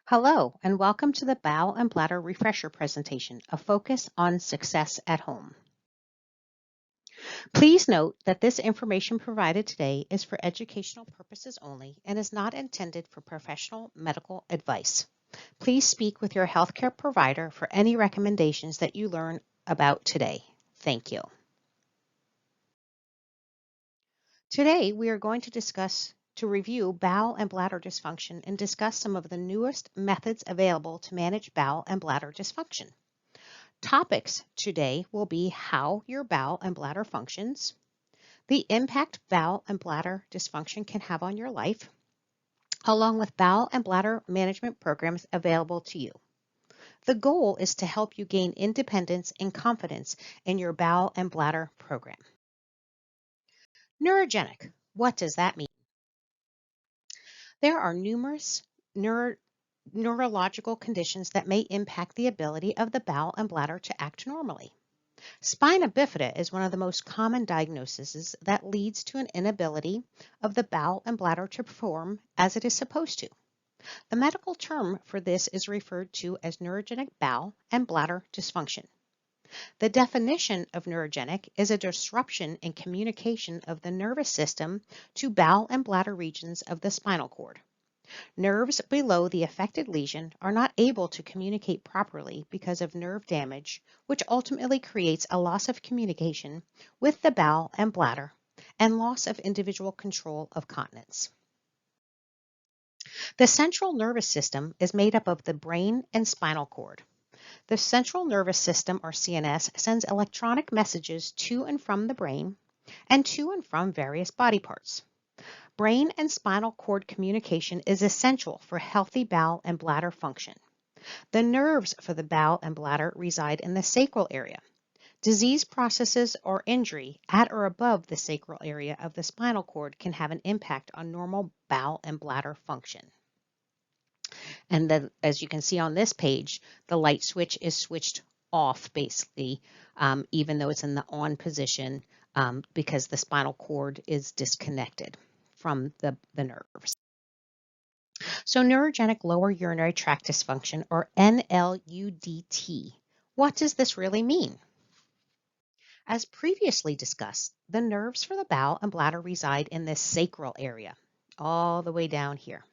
Hello, and welcome to the Bowel and Bladder Refresher presentation, a focus on success at home. Please note that this information provided today is for educational purposes only and is not intended for professional medical advice. Please speak with your healthcare provider for any recommendations that you learn about today. Thank you. Today, we are going to review bowel and bladder dysfunction and discuss some of the newest methods available to manage bowel and bladder dysfunction. Topics today will be how your bowel and bladder functions, the impact bowel and bladder dysfunction can have on your life, along with bowel and bladder management programs available to you. The goal is to help you gain independence and confidence in your bowel and bladder program. Neurogenic, what does that mean? There are numerous neurological conditions that may impact the ability of the bowel and bladder to act normally. Spina bifida is one of the most common diagnoses that leads to an inability of the bowel and bladder to perform as it is supposed to. The medical term for this is referred to as neurogenic bowel and bladder dysfunction. The definition of neurogenic is a disruption in communication of the nervous system to bowel and bladder regions of the spinal cord. Nerves below the affected lesion are not able to communicate properly because of nerve damage, which ultimately creates a loss of communication with the bowel and bladder and loss of individual control of continence. The central nervous system is made up of the brain and spinal cord. The central nervous system, or CNS, sends electronic messages to and from the brain and to and from various body parts. Brain and spinal cord communication is essential for healthy bowel and bladder function. The nerves for the bowel and bladder reside in the sacral area. Disease processes or injury at or above the sacral area of the spinal cord can have an impact on normal bowel and bladder function. And then, as you can see on this page, the light switch is switched off basically, even though it's in the on position because the spinal cord is disconnected from the nerves. So neurogenic lower urinary tract dysfunction, or NLUDT, what does this really mean? As previously discussed, the nerves for the bowel and bladder reside in the sacral area, all the way down here.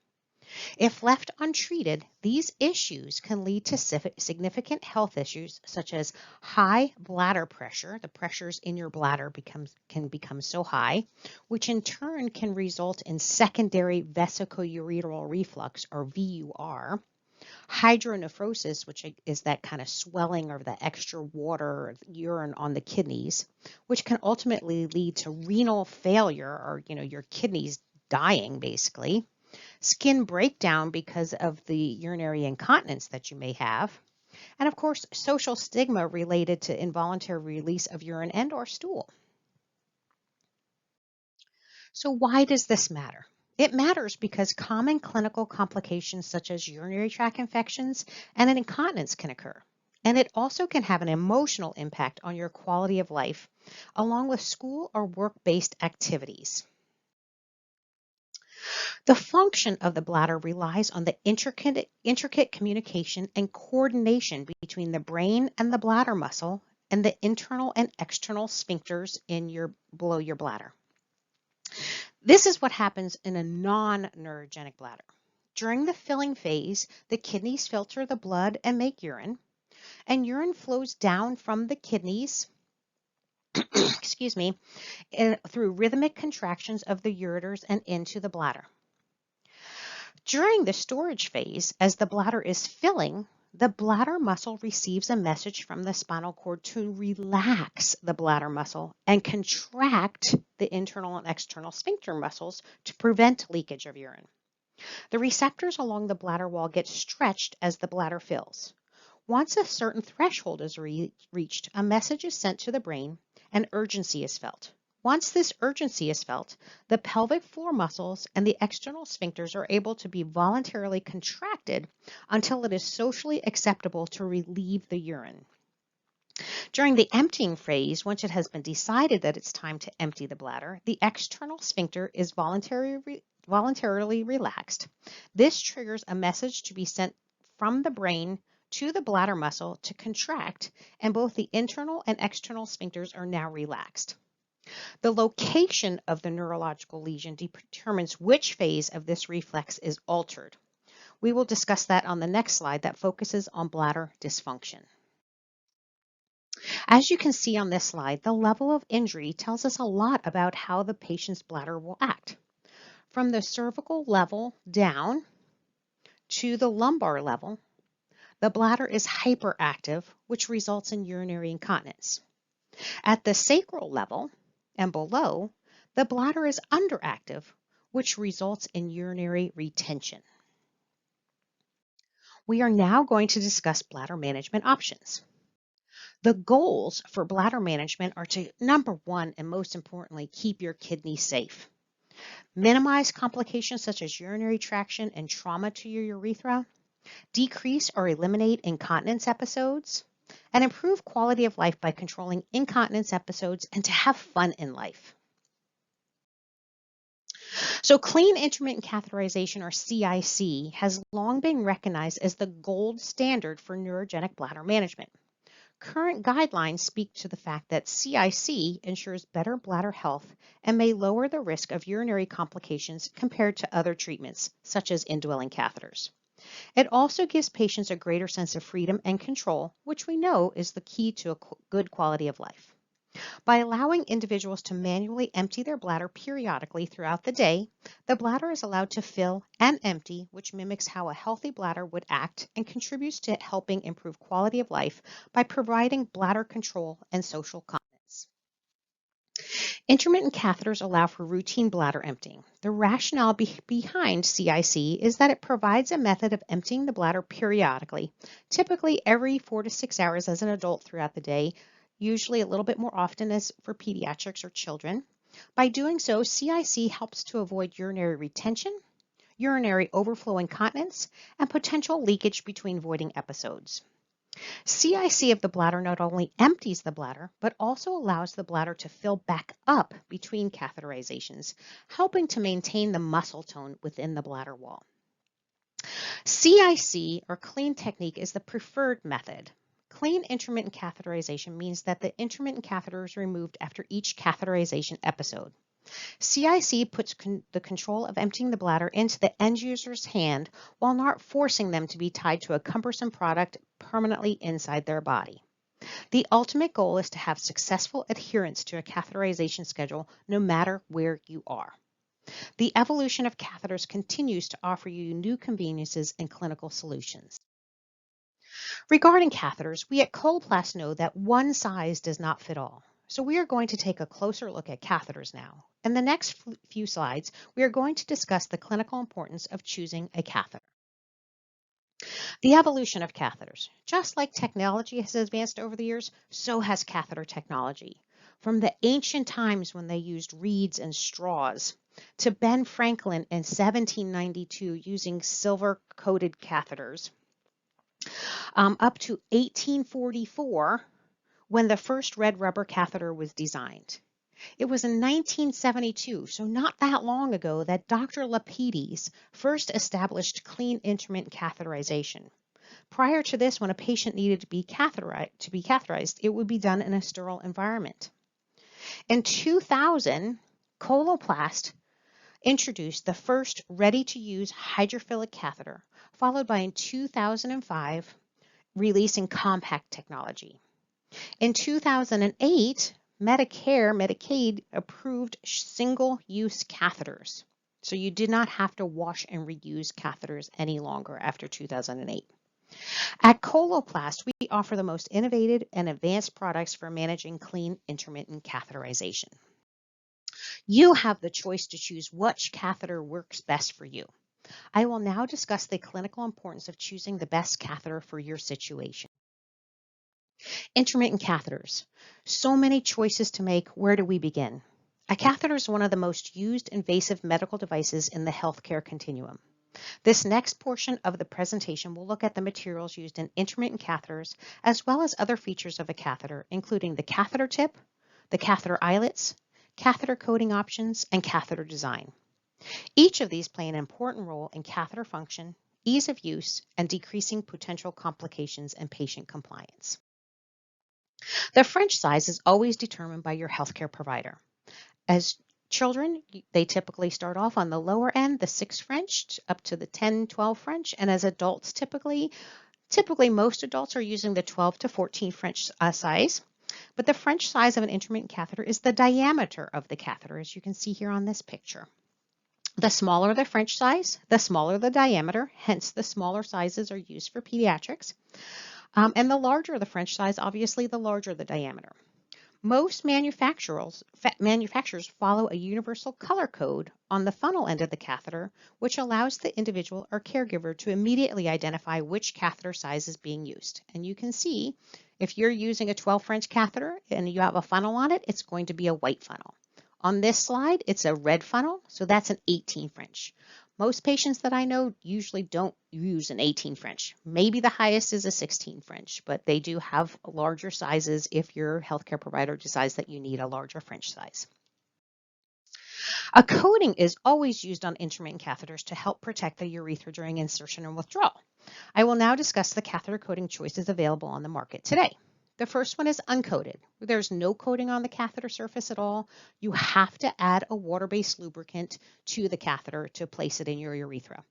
If left untreated, these issues can lead to significant health issues such as high bladder pressure. The pressures in your bladder can become so high, which in turn can result in secondary vesicoureteral reflux, or VUR, hydronephrosis, which is that kind of swelling of the extra water or urine on the kidneys, which can ultimately lead to renal failure, or your kidneys dying basically. Skin breakdown because of the urinary incontinence that you may have, and of course, social stigma related to involuntary release of urine and or stool. So why does this matter? It matters because common clinical complications such as urinary tract infections and an incontinence can occur. And it also can have an emotional impact on your quality of life, along with school or work-based activities. The function of the bladder relies on the intricate communication and coordination between the brain and the bladder muscle and the internal and external sphincters below your bladder. This is what happens in a non-neurogenic bladder. During the filling phase, the kidneys filter the blood and make urine, and urine flows down from the kidneys excuse me, through rhythmic contractions of the ureters and into the bladder. During the storage phase, as the bladder is filling, the bladder muscle receives a message from the spinal cord to relax the bladder muscle and contract the internal and external sphincter muscles to prevent leakage of urine. The receptors along the bladder wall get stretched as the bladder fills. Once a certain threshold is reached, a message is sent to the brain and urgency is felt. Once this urgency is felt, the pelvic floor muscles and the external sphincters are able to be voluntarily contracted until it is socially acceptable to relieve the urine. During the emptying phase, once it has been decided that it's time to empty the bladder, the external sphincter is voluntarily voluntarily relaxed, this triggers a message to be sent from the brain to the bladder muscle to contract, and both the internal and external sphincters are now relaxed. The location of the neurological lesion determines which phase of this reflex is altered. We will discuss that on the next slide that focuses on bladder dysfunction. As you can see on this slide, the level of injury tells us a lot about how the patient's bladder will act. From the cervical level down to the lumbar level, the bladder is hyperactive, which results in urinary incontinence. At the sacral level and below, the bladder is underactive, which results in urinary retention. We are now going to discuss bladder management options. The goals for bladder management are to, number one, and most importantly, keep your kidneys safe. Minimize complications such as urinary traction and trauma to your urethra. Decrease or eliminate incontinence episodes. And improve quality of life by controlling incontinence episodes and to have fun in life. So clean intermittent catheterization, or CIC, has long been recognized as the gold standard for neurogenic bladder management. Current guidelines speak to the fact that CIC ensures better bladder health and may lower the risk of urinary complications compared to other treatments, such as indwelling catheters. It also gives patients a greater sense of freedom and control, which we know is the key to a good quality of life. By allowing individuals to manually empty their bladder periodically throughout the day, the bladder is allowed to fill and empty, which mimics how a healthy bladder would act and contributes to helping improve quality of life by providing bladder control and social continence. Intermittent catheters allow for routine bladder emptying. The rationale behind CIC is that it provides a method of emptying the bladder periodically, typically every 4 to 6 hours as an adult throughout the day, usually a little bit more often as for pediatrics or children. By doing so, CIC helps to avoid urinary retention, urinary overflow incontinence, and potential leakage between voiding episodes. CIC of the bladder not only empties the bladder, but also allows the bladder to fill back up between catheterizations, helping to maintain the muscle tone within the bladder wall. CIC, or clean technique, is the preferred method. Clean intermittent catheterization means that the intermittent catheter is removed after each catheterization episode. CIC puts the control of emptying the bladder into the end user's hand while not forcing them to be tied to a cumbersome product permanently inside their body. The ultimate goal is to have successful adherence to a catheterization schedule no matter where you are. The evolution of catheters continues to offer you new conveniences and clinical solutions. Regarding catheters, we at Coloplast know that one size does not fit all. So we are going to take a closer look at catheters now. In the next few slides, we are going to discuss the clinical importance of choosing a catheter. The evolution of catheters. Just like technology has advanced over the years, so has catheter technology. From the ancient times when they used reeds and straws, to Ben Franklin in 1792 using silver-coated catheters, up to 1844 when the first red rubber catheter was designed. It was in 1972, so not that long ago, that Dr. Lapides first established clean intermittent catheterization. Prior to this, when a patient needed to be catheterized, it would be done in a sterile environment. In 2000, Coloplast introduced the first ready-to-use hydrophilic catheter, followed by in 2005, releasing compact technology. In 2008, Medicaid approved single-use catheters. So you did not have to wash and reuse catheters any longer after 2008. At Coloplast, we offer the most innovative and advanced products for managing clean intermittent catheterization. You have the choice to choose which catheter works best for you. I will now discuss the clinical importance of choosing the best catheter for your situation. Intermittent catheters. So many choices to make. Where do we begin? A catheter is one of the most used invasive medical devices in the healthcare continuum. This next portion of the presentation will look at the materials used in intermittent catheters, as well as other features of a catheter, including the catheter tip, the catheter eyelets, catheter coating options, and catheter design. Each of these play an important role in catheter function, ease of use, and decreasing potential complications and patient compliance. The French size is always determined by your healthcare provider. As children, they typically start off on the lower end, the 6 French, up to the 10, 12 French, and as adults, typically most adults are using the 12 to 14 French size. But the French size of an intermittent catheter is the diameter of the catheter, as you can see here on this picture. The smaller the French size, the smaller the diameter, hence the smaller sizes are used for pediatrics. And the larger the French size, obviously the larger the diameter. Most manufacturers follow a universal color code on the funnel end of the catheter, which allows the individual or caregiver to immediately identify which catheter size is being used. And you can see if you're using a 12 French catheter and you have a funnel on it, it's going to be a white funnel. On this slide, it's a red funnel, so that's an 18 French. Most patients that I know usually don't use an 18 French. Maybe the highest is a 16 French, but they do have larger sizes if your healthcare provider decides that you need a larger French size. A coating is always used on intermittent catheters to help protect the urethra during insertion and withdrawal. I will now discuss the catheter coating choices available on the market today. The first one is uncoated. There's no coating on the catheter surface at all. You have to add a water-based lubricant to the catheter to place it in your urethra.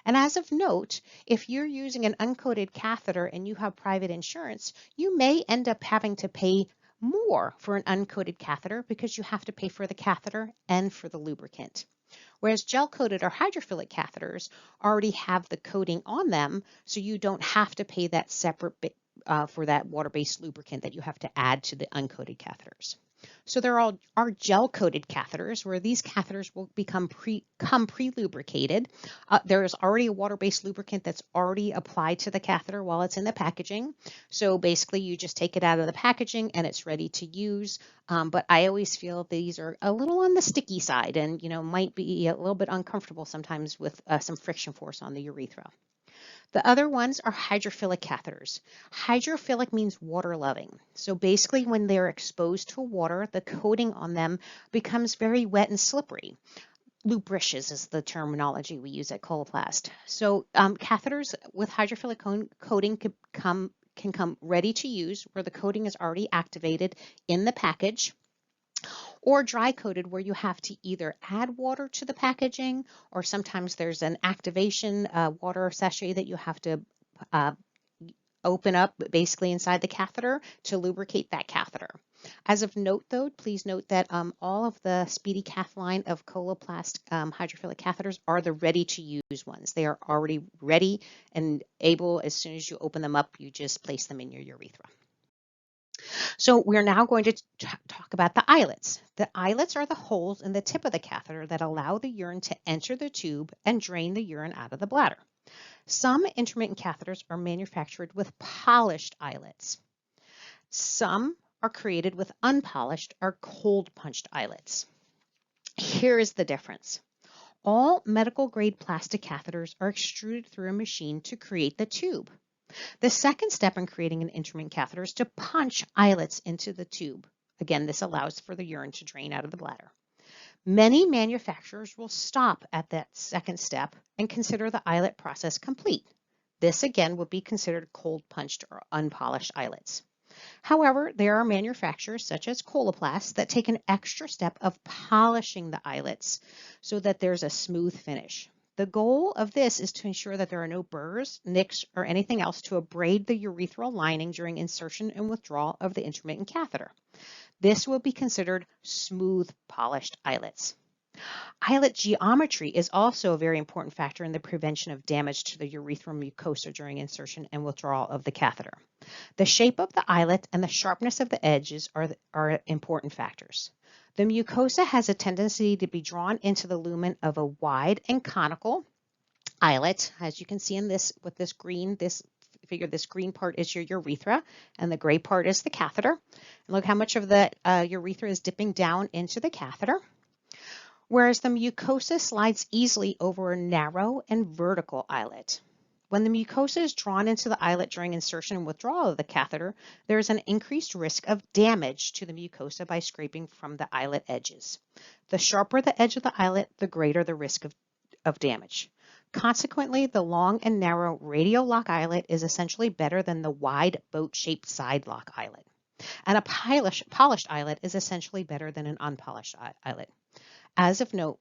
And as of note, if you're using an uncoated catheter and you have private insurance, you may end up having to pay more for an uncoated catheter because you have to pay for the catheter and for the lubricant. Whereas gel-coated or hydrophilic catheters already have the coating on them, so you don't have to pay that separate for that water-based lubricant that you have to add to the uncoated catheters. So there are gel-coated catheters where these catheters will come pre-lubricated. There is already a water-based lubricant that's already applied to the catheter while it's in the packaging. So basically you just take it out of the packaging and it's ready to use. But I always feel these are a little on the sticky side and might be a little bit uncomfortable sometimes with some friction force on the urethra. The other ones are hydrophilic catheters. Hydrophilic means water loving. So basically when they're exposed to water, the coating on them becomes very wet and slippery. Lubricious is the terminology we use at Coloplast. So catheters with hydrophilic coating can come ready to use where the coating is already activated in the package, or dry coated where you have to either add water to the packaging or sometimes there's an activation water sachet that you have to open up basically inside the catheter to lubricate that catheter. As of note though, please note that all of the SpeedyCath line of Coloplast hydrophilic catheters are the ready to use ones. They are already ready and able, as soon as you open them up, you just place them in your urethra. So we're now going to talk about the eyelets. The eyelets are the holes in the tip of the catheter that allow the urine to enter the tube and drain the urine out of the bladder. Some intermittent catheters are manufactured with polished eyelets. Some are created with unpolished or cold punched eyelets. Here is the difference. All medical grade plastic catheters are extruded through a machine to create the tube. The second step in creating an intermittent catheter is to punch eyelets into the tube. Again, this allows for the urine to drain out of the bladder. Many manufacturers will stop at that second step and consider the eyelet process complete. This again would be considered cold punched or unpolished eyelets. However, there are manufacturers such as Coloplast that take an extra step of polishing the eyelets so that there's a smooth finish. The goal of this is to ensure that there are no burrs, nicks, or anything else to abrade the urethral lining during insertion and withdrawal of the intermittent catheter. This will be considered smooth polished eyelets. Eyelet geometry is also a very important factor in the prevention of damage to the urethral mucosa during insertion and withdrawal of the catheter. The shape of the eyelet and the sharpness of the edges are important factors. The mucosa has a tendency to be drawn into the lumen of a wide and conical eyelet. As you can see in this green part is your urethra and the gray part is the catheter. And look how much of the urethra is dipping down into the catheter. Whereas the mucosa slides easily over a narrow and vertical eyelet. When the mucosa is drawn into the eyelet during insertion and withdrawal of the catheter, there is an increased risk of damage to the mucosa by scraping from the eyelet edges. The sharper the edge of the eyelet, the greater the risk of damage. Consequently, the long and narrow radial lock eyelet is essentially better than the wide boat-shaped side lock eyelet. And a polished eyelet is essentially better than an unpolished eyelet. As of note,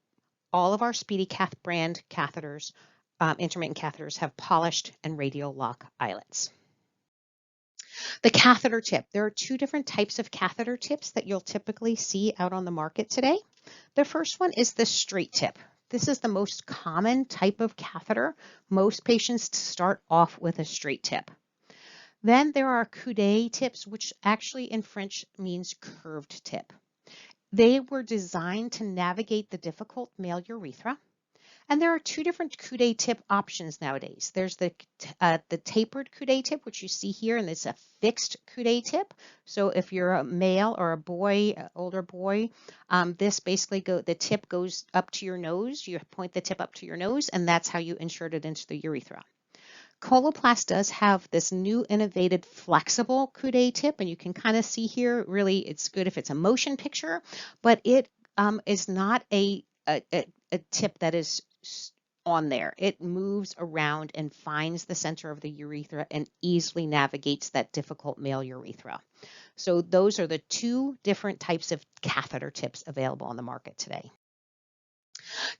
all of our SpeedyCath brand catheters, intermittent catheters, have polished and radial lock eyelets. The catheter tip. There are two different types of catheter tips that you'll typically see out on the market today. The first one is the straight tip. This is the most common type of catheter. Most patients start off with a straight tip. Then there are coudé tips, which actually in French means curved tip. They were designed to navigate the difficult male urethra. And there are two different coudé tip options nowadays. There's the tapered coudé tip, which you see here, and it's a fixed coudé tip. So if you're a male or a boy, older boy, this basically the tip goes up to your nose. You point the tip up to your nose, and that's how you insert it into the urethra. Coloplast does have this new innovative flexible coudé tip, and you can kind of see here, really it's good if it's a motion picture, but it is not a tip that is on there. It moves around and finds the center of the urethra and easily navigates that difficult male urethra. So those are the two different types of catheter tips available on the market today.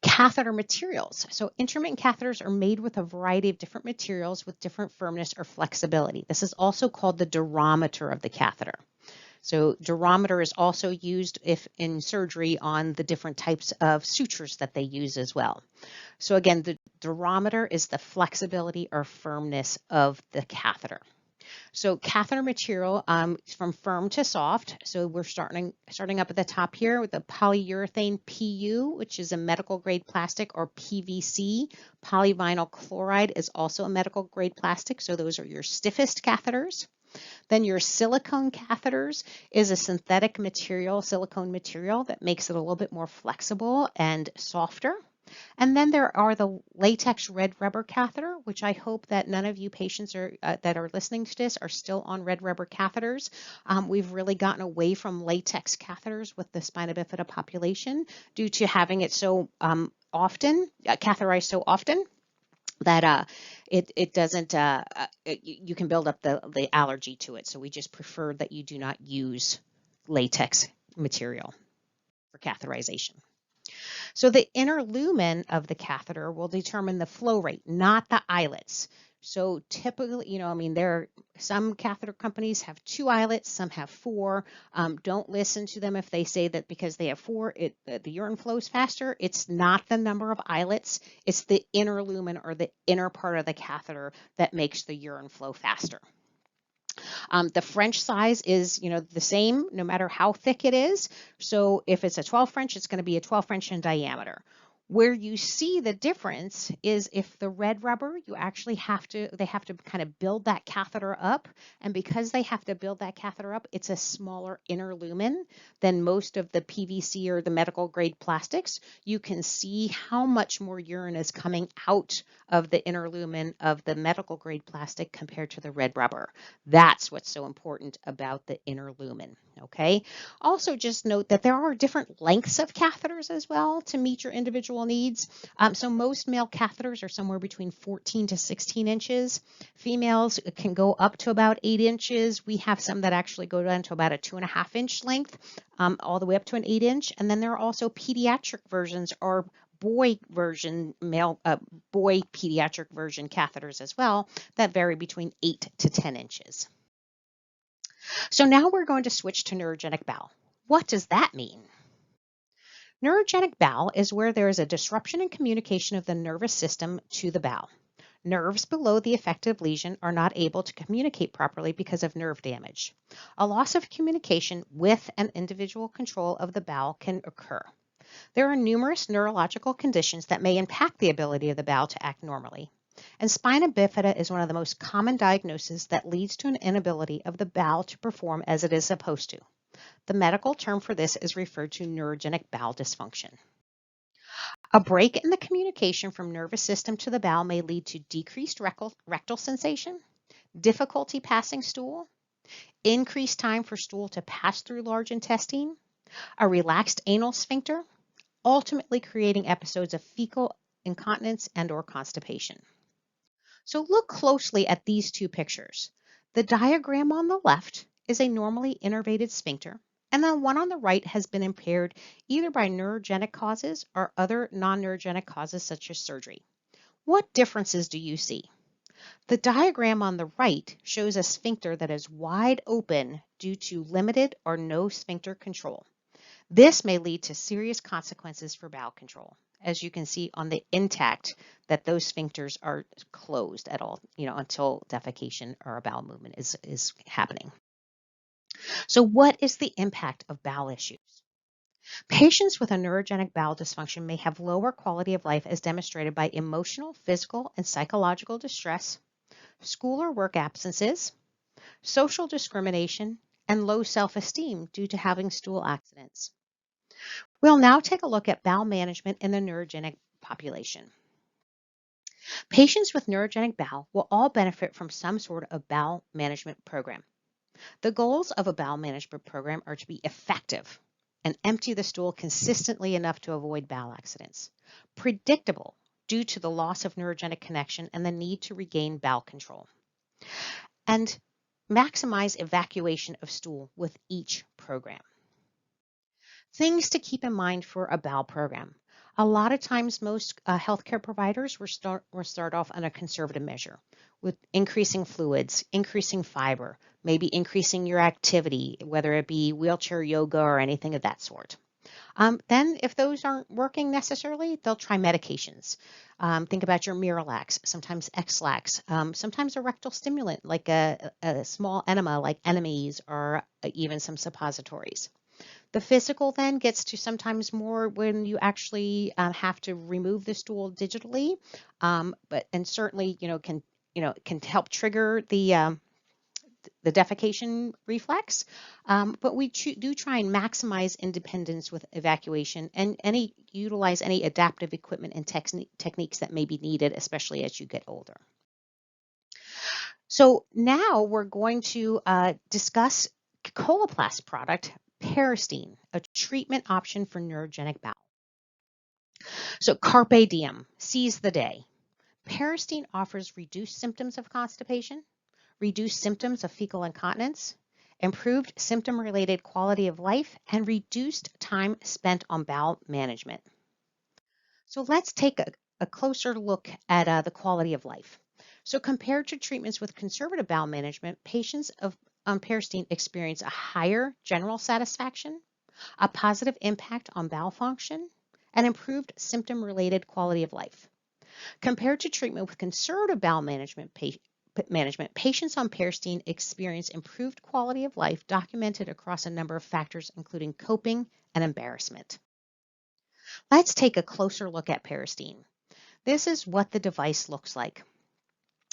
Catheter materials. So intermittent catheters are made with a variety of different materials with different firmness or flexibility. This is also called the durometer of the catheter. So durometer is also used if in surgery on the different types of sutures that they use as well. So again, the durometer is the flexibility or firmness of the catheter. So catheter material from firm to soft. So we're starting up at the top here with the polyurethane PU, which is a medical grade plastic, or PVC. Polyvinyl chloride is also a medical grade plastic. So those are your stiffest catheters. Then your silicone catheters is a synthetic material, silicone material that makes it a little bit more flexible and softer. And then there are the latex red rubber catheter, which I hope that none of you patients that are listening to this are still on red rubber catheters. We've really gotten away from latex catheters with the spina bifida population due to having it so often, catheterized so often, that it doesn't, you can build up the allergy to it. So we just prefer that you do not use latex material for catheterization. So the inner lumen of the catheter will determine the flow rate, not the eyelets. So typically, there are some catheter companies have 2 eyelets, some have 4. Don't listen to them if they say that because they have 4, the urine flows faster. It's not the number of eyelets. It's the inner lumen, or the inner part of the catheter, that makes the urine flow faster. The French size is, the same no matter how thick it is. So if it's a 12 French, it's going to be a 12 French in diameter. Where you see the difference is if the red rubber, they have to kind of build that catheter up. And because they have to build that catheter up, it's a smaller inner lumen than most of the PVC or the medical grade plastics. You can see how much more urine is coming out of the inner lumen of the medical grade plastic compared to the red rubber. That's what's so important about the inner lumen. Okay. Also, just note that there are different lengths of catheters as well to meet your individual needs. So most male catheters are somewhere between 14 to 16 inches. Females can go up to about 8 inches. We have some that actually go down to about a 2.5 inch length, all the way up to an 8 inch. And then there are also pediatric versions, or boy pediatric version catheters as well, that vary between 8 to 10 inches. So now we're going to switch to neurogenic bowel. What does that mean? Neurogenic bowel is where there is a disruption in communication of the nervous system to the bowel. Nerves below the affected lesion are not able to communicate properly because of nerve damage. A loss of communication with an individual control of the bowel can occur. There are numerous neurological conditions that may impact the ability of the bowel to act normally. And spina bifida is one of the most common diagnoses that leads to an inability of the bowel to perform as it is supposed to. The medical term for this is referred to neurogenic bowel dysfunction. A break in the communication from nervous system to the bowel may lead to decreased rectal sensation, difficulty passing stool, increased time for stool to pass through large intestine, a relaxed anal sphincter, ultimately creating episodes of fecal incontinence and/or constipation. So look closely at these two pictures. The diagram on the left is a normally innervated sphincter, and the one on the right has been impaired either by neurogenic causes or other non-neurogenic causes such as surgery. What differences do you see? The diagram on the right shows a sphincter that is wide open due to limited or no sphincter control. This may lead to serious consequences for bowel control. As you can see on the intact, that those sphincters are closed at all, until defecation or a bowel movement is happening. So what is the impact of bowel issues? Patients with a neurogenic bowel dysfunction may have lower quality of life as demonstrated by emotional, physical, and psychological distress, school or work absences, social discrimination, and low self-esteem due to having stool accidents. We'll now take a look at bowel management in the neurogenic population. Patients with neurogenic bowel will all benefit from some sort of bowel management program. The goals of a bowel management program are to be effective and empty the stool consistently enough to avoid bowel accidents, predictable due to the loss of neurogenic connection and the need to regain bowel control, and maximize evacuation of stool with each program. Things to keep in mind for a bowel program. A lot of times, most healthcare providers will start off on a conservative measure with increasing fluids, increasing fiber, maybe increasing your activity, whether it be wheelchair yoga or anything of that sort. Then, if those aren't working necessarily, they'll try medications. Think about your Miralax, sometimes X-Lax, sometimes a rectal stimulant like a small enema like Enemies or even some suppositories. The physical then gets to sometimes more when you actually have to remove the stool digitally, and certainly can help trigger the defecation reflex. But we do try and maximize independence with evacuation and utilize any adaptive equipment and techniques that may be needed, especially as you get older. So now we're going to discuss Coloplast product, Peristeen, a treatment option for neurogenic bowel. So Carpe Diem, seize the day. Peristeen offers reduced symptoms of constipation, reduced symptoms of fecal incontinence, improved symptom-related quality of life, and reduced time spent on bowel management. So let's take a closer look at the quality of life. So compared to treatments with conservative bowel management, patients on Peristeen experience a higher general satisfaction, a positive impact on bowel function, and improved symptom-related quality of life. Compared to treatment with conservative bowel management, patients on Peristeen experience improved quality of life documented across a number of factors, including coping and embarrassment. Let's take a closer look at Peristeen. This is what the device looks like.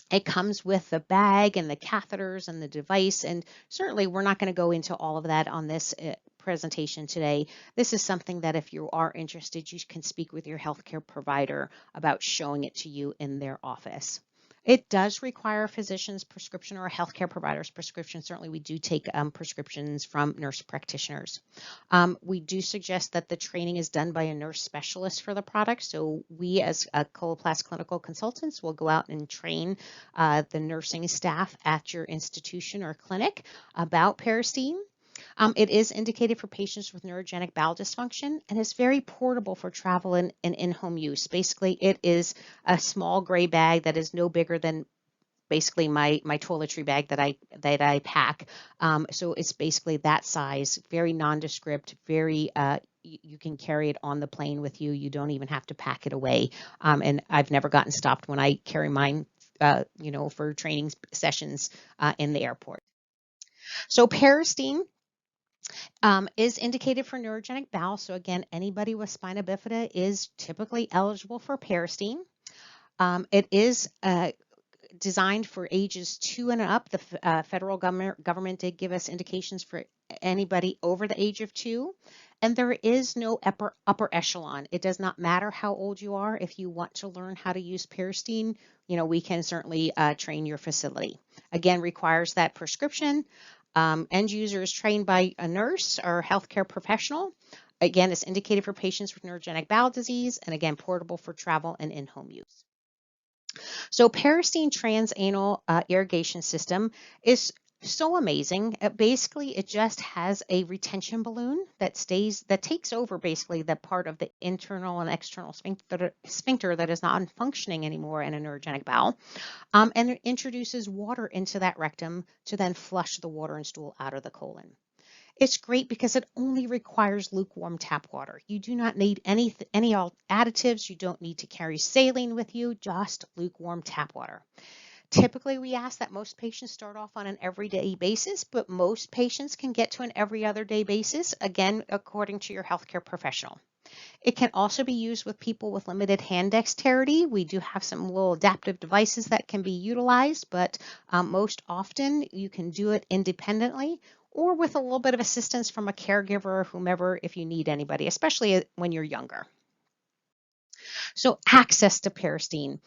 It comes with the bag and the catheters and the device, and certainly we're not going to go into all of that on this presentation today. This is something that if you are interested, you can speak with your healthcare provider about showing it to you in their office. It does require a physician's prescription or a healthcare provider's prescription. Certainly, we do take prescriptions from nurse practitioners. We do suggest that the training is done by a nurse specialist for the product. So we as Coloplast clinical consultants will go out and train the nursing staff at your institution or clinic about Peristeen. It is indicated for patients with neurogenic bowel dysfunction and is very portable for travel and in-home use. Basically, it is a small gray bag that is no bigger than basically my toiletry bag that I pack. So it's basically that size, very nondescript, very you can carry it on the plane with you. You don't even have to pack it away. And I've never gotten stopped when I carry mine, for training sessions in the airport. So Peristeen is indicated for neurogenic bowel. So again, anybody with spina bifida is typically eligible for Peristeen. It is designed for ages 2 and up. The federal government did give us indications for anybody over the age of 2. And there is no upper echelon. It does not matter how old you are. If you want to learn how to use Peristeen, we can certainly train your facility. Again, requires that prescription. End user is trained by a nurse or healthcare professional. Again, it's indicated for patients with neurogenic bowel disease, and again, portable for travel and in-home use. So Peristeen transanal irrigation system is so amazing. Basically, it just has a retention balloon that takes over basically the part of the internal and external sphincter that is not functioning anymore in a neurogenic bowel, and it introduces water into that rectum to then flush the water and stool out of the colon. It's great because it only requires lukewarm tap water. You do not need any additives. You don't need to carry saline with you, just lukewarm tap water. Typically, we ask that most patients start off on an everyday basis, but most patients can get to an every other day basis, again, according to your healthcare professional. It can also be used with people with limited hand dexterity. We do have some little adaptive devices that can be utilized, but most often you can do it independently or with a little bit of assistance from a caregiver or whomever if you need anybody, especially when you're younger. So access to Peristeen.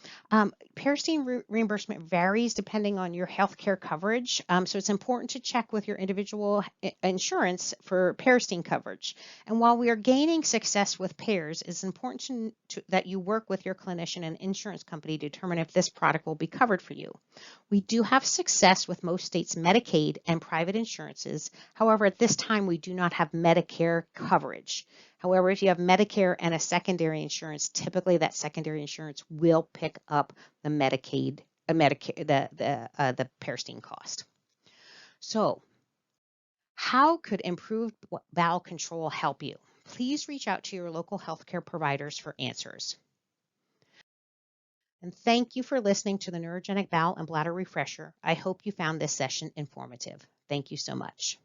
Peristeen reimbursement varies depending on your healthcare coverage. So it's important to check with your individual insurance for Peristeen coverage. And while we are gaining success with payers, it's important that you work with your clinician and insurance company to determine if this product will be covered for you. We do have success with most states' Medicaid and private insurances. However, at this time, we do not have Medicare coverage. However, if you have Medicare and a secondary insurance, typically that secondary insurance will pick up the Medicaid, the Peristeen cost. So, how could improved bowel control help you? Please reach out to your local healthcare providers for answers. And thank you for listening to the Neurogenic Bowel and Bladder Refresher. I hope you found this session informative. Thank you so much.